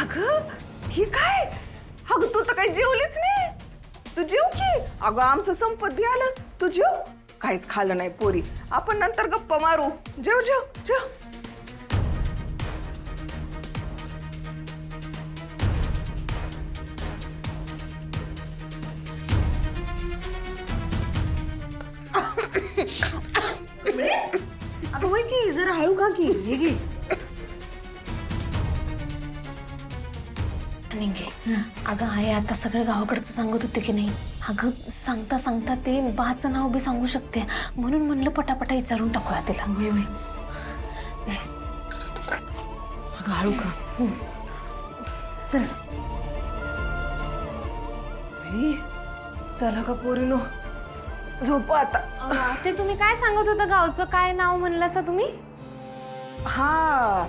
अगं ही काय? अगं तू तर काही जेवलीच नाही. तू जेव की. अगं आमचं संपत बी आलं. तू जेव. काहीच खाल्लं नाही पोरी. आपण नंतर गप्पा मारू. जेव जेव जेव. अगं होय की जरा हळू खा की. हे घे. निघे अगं आई आता सगळं गावाकडचं सांगत होते की नाही. अगं सांगता सांगता ते बाचं नाव बी सांगू शकते, म्हणून म्हणलं पटापटा विचारून टाकूया तिला. अगं हळू खा. चल चला का पोरीनो, झोप आता. ते तुम्ही काय सांगत होता, गावचं काय नाव म्हणलासा तुम्ही? हा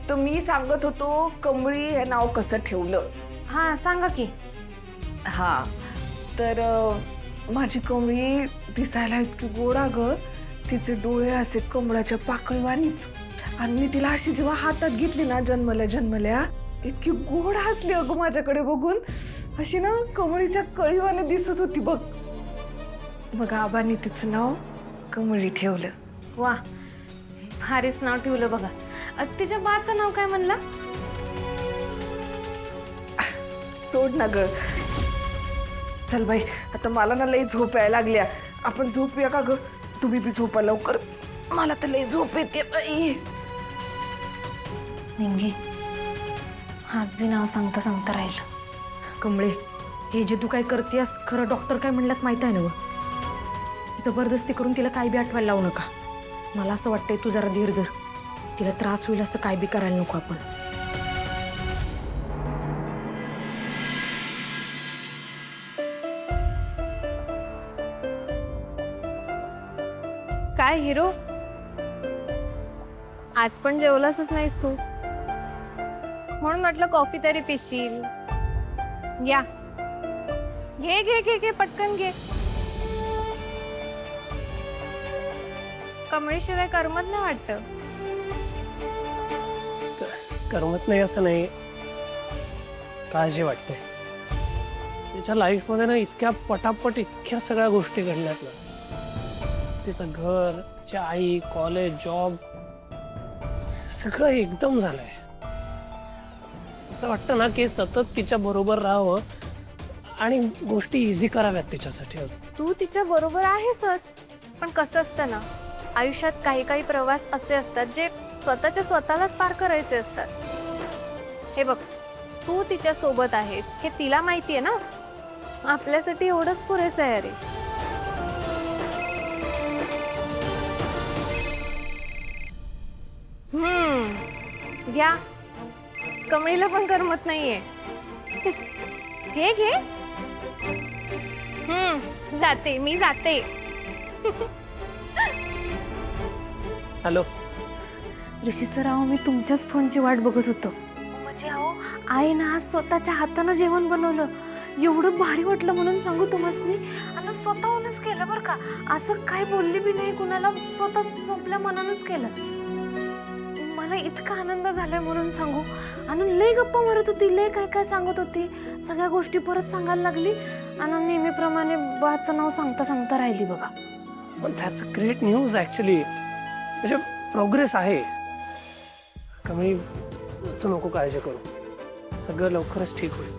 तर मी सांगत होतो कमळी हे नाव कसं ठेवलं. हा सांगा की. हा तर माझी कमळी दिसायला इतकी गोडा ग. तिचे डोळे असे कमळाच्या पाकळीवानीच. आणि मी तिला अशी जेव्हा हातात घेतली ना जन्मल्या इतकी गोड हसली अगं माझ्याकडे बघून. अशी ना कमळीच्या कळीवाने दिसत होती बघ. मग आबांनी तिचं नाव कमळी ठेवलं. वा भारीच नाव ठेवलं बघा. तिच्या बाचं नाव काय म्हणला? सोड ना ग. चल बाई आता मला ना लई झोप यायला लागल्या. आपण झोपूया का ग? तुम्ही बी झोपा लवकर. मला तर लई झोप येते बाई. निघे आज बी नाव सांगता सांगता राहिलं. कमळे हे जे तू काय करतेस खरं डॉक्टर काय म्हणलात माहित आहे ना? जबरदस्ती करून तिला काय बी आठवायला लावू नका. मला असं वाटतंय तू जरा धीर धर. तिला त्रास होईल असं काय बी करायला नको आपण. काय हिरो, आज पण जेवलासच नाहीस तू, म्हणून म्हटलं कॉफी तरी पिशील. या घे घे घे घे पटकन घे. कमळीशिवाय करमत नाही वाटतं. करमत नाही असं नाही, काळजी वाटते. तिच्या लाईफमध्ये ना इतक्या पटापट इतक्या सगळ्या गोष्टी घडल्यात ना. तिचं घर, तिची आई, कॉलेज, जॉब सगळं एकदम झालंय. असं वाटतं ना की सतत तिच्या बरोबर राहावं आणि गोष्टी इझी कराव्यात तिच्यासाठी. तू तिच्या बरोबर आहेसच, पण कसं असतं ना, आयुष्यात काही काही प्रवास असे असतात जे स्वतःच्या स्वतःलाच पार करायचे असतात. हे बघ, तू तिच्या सोबत आहेस हे तिला माहिती आहे ना. आपल्यासाठी एवढंच पुरेसं आहे रे. घ्या, कमळीला पण करमत नाहीये. घे घे. जाते मी जाते. हॅलो ऋषी सर, अहो मी तुमच्याच फोनची वाट बघत होतो. म्हणजे अहो आई ना आज स्वतःच्या हातानं जेवण बनवलं. एवढं भारी वाटलं म्हणून सांगू तुम्हासनी. आणि स्वतःहूनच केलं बरं का. असं काय बोलली बी नाही कुणाला, स्वतः झोपल्या मनानच केलं. मला इतका आनंद झालाय म्हणून सांगू. आणि लय गप्पा मारत होती, लय काय काय सांगत होती. सगळ्या गोष्टी परत सांगायला लागली. आणि नेहमीप्रमाणे बाचं नाव सांगता सांगता राहिली बघा. पण that's a great news actually. म्हणजे प्रोग्रेस आहे. कमी तू नको काळजी करू, सगळं लवकरच ठीक होईल.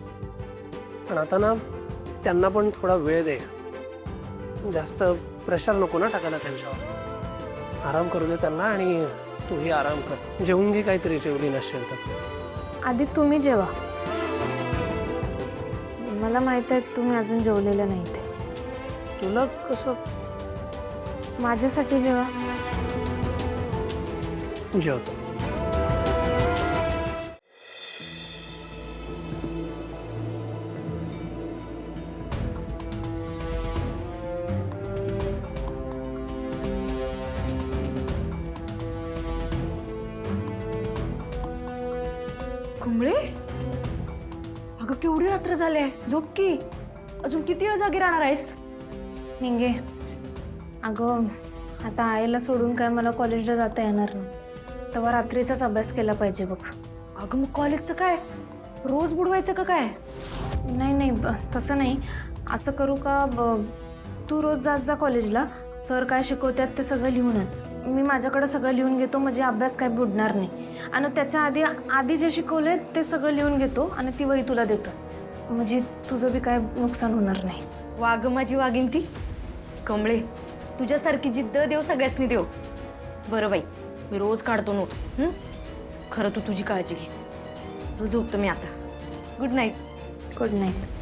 पण आता ना त्यांना पण थोडा वेळ दे. जास्त प्रेशर नको ना टाकायला त्यांच्यावर. आराम करू दे त्यांना आणि तूही आराम कर. जेवून घे काहीतरी, जेवली नसेल तर. आधी तुम्ही जेवा. मला माहित आहे तुम्ही अजून जेवलेलं नाही. ते तुला कसं? माझ्यासाठी जेवा. जेवतो. कमळे अगं केवढी रात्र झाली आहे. झोप की. अजून किती वेळ जागी राहणार आहेस? निघे. अगं आता आईला सोडून काय मला कॉलेजला जाता येणार नाही. तेव्हा रात्रीचाच अभ्यास केला पाहिजे बघ. अगं मग कॉलेजचं काय? रोज बुडवायचं का काय? नाही नाही तसं नाही. असं करू का तू रोज जात जा कॉलेजला. सर काय शिकवतात ते सगळं लिहून आण. मी माझ्याकडे सगळं लिहून घेतो, म्हणजे अभ्यास काय बुडणार नाही. आणि त्याच्या आधी जे शिकवलंय ते सगळं लिहून घेतो आणि ती वही तुला देतो, म्हणजे तुझं बी काय नुकसान होणार नाही. वाघ माझी वाघीन ती. कमळे, तुझ्यासारखी जिद्द देव सगळ्यासनी देव. बरं बाई, मी रोज काढतो नोट्स. खरं तू तुझी काळजी घे. चल झोपतो मी आता. Good night. Good night.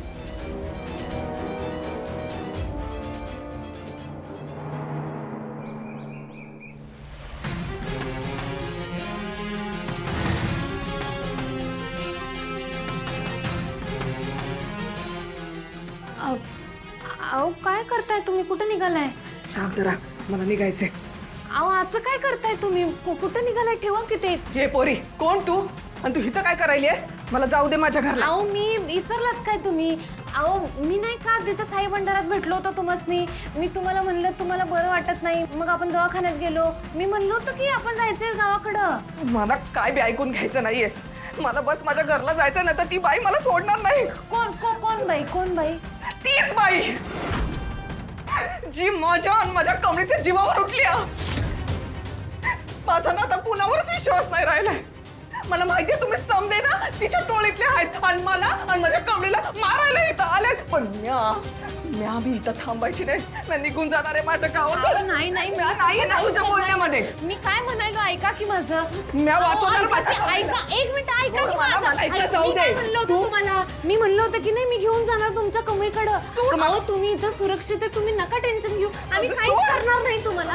अहो काय करताय तुम्ही? कुठं निघालाय? शांत राहा, मला निघायचंय. अहो असं काय करताय तुम्ही? कुठं निघालाय? ठेवा की ते. हे पोरी, कोण तू आणि तू इथं काय करायलीस? मला जाऊ दे माझ्या घरला. अहो मी विसरलात काय तुम्ही? अहो मी नाही का तिथं साई भंडारात भेटलो होतो तुम्हासनी. मी तुम्हाला म्हणलं तुम्हाला बरं वाटत नाही, मग आपण दवाखान्यात गेलो. मी म्हणलो होतो की आपण जायचंय गावाकडं. मला काय बी ऐकून घ्यायचं नाहीये. मला बस माझ्या घरला जायचं, नाही तर ती बाई मला सोडणार नाही. कोण बाई? कोण बाई? तीच बाई जी माझ्या आणि माझ्या कमळीच्या जीवावर उठली. माझा ना आता कुणावरच विश्वास नाही राहिलाय. मला माहितीये तुम्ही समजे ना तिच्या टोळीतले आहेत आणि मला आणि माझ्या कमळीला मारायला इथं आले. पण म्या बी इथं थांबायची नाही. मी निघून जाणार आहे माझ्या गावाकडे. नाही ना तुझ्या बोलण्यामध्ये. मी काय म्हणायलो ऐका की माझं. म्या वाचवणार ऐका, एक मिनिट ऐका की मला माझं. ऐका, ऐका, जाऊ मी दे. काय म्हणलं होतं तुम्हाला? मी म्हणलं होतं की नाही मी घेऊन जाणार तुमच्या कमळीकडं. सोड मला. अहो तुम्ही इथं सुरक्षित आहे, तुम्ही नका टेन्शन घेऊ. आम्ही अगं, काहीच सोड. करणार नाही तुम्हाला.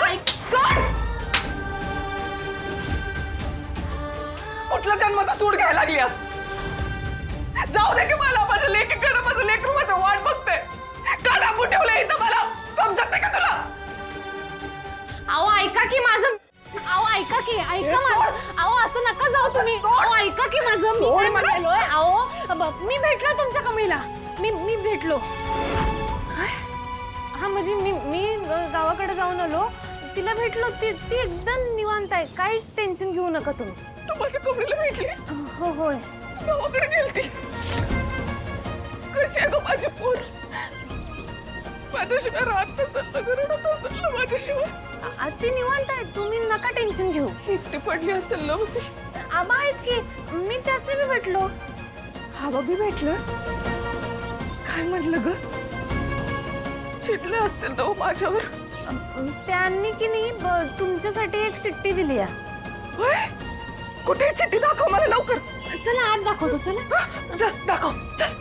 कुठल्या जन्माचा सूड घ्यायला लागलीस? जाऊ दे की मला. माझ्या लेकीकडे माझं लेकरू माझं वाट बघते. का डांबून ठेवलंय इथं? मला समजत नाही का तुला? अहो ऐका की माझं. अहो ऐका की, ऐका माझं. अहो असं नका जाऊ तुम्ही. अहो ऐका की माझं. मी काय म्हणालोय? अहो मी भेटलो तुमच्या कमळीला. मी भेटलो. हा म्हणजे मी गावाकडे जाऊन आलो, तिला भेटलो. ती एकदम निवांत आहे. काहीच टेन्शन घेऊ नका तुम्ही. तू माझ्या कमळीला भेटली? हो होय. गावाकडे गेलती. कशी आहे ग माझी पोर? माझ्याशिवाय राहत नसेल ना, रडत असेल ना माझ्याशिवाय. ती निवांत आहे, तुम्ही नका टेन्शन घेऊ. एकटी पडली असेल ना ती. आबा आहेत की, मी त्यासनी बी भेटलो. हवा बी भेटलं? काय म्हटलं ग? चिडले असतील ना माझ्यावर. त्यांनी की नाही तुमच्यासाठी एक चिठ्ठी दिली आहे. होय? कुठे चिठ्ठी? दाखव मला लवकर. चला आत दाखवतो. चला दाखव चल.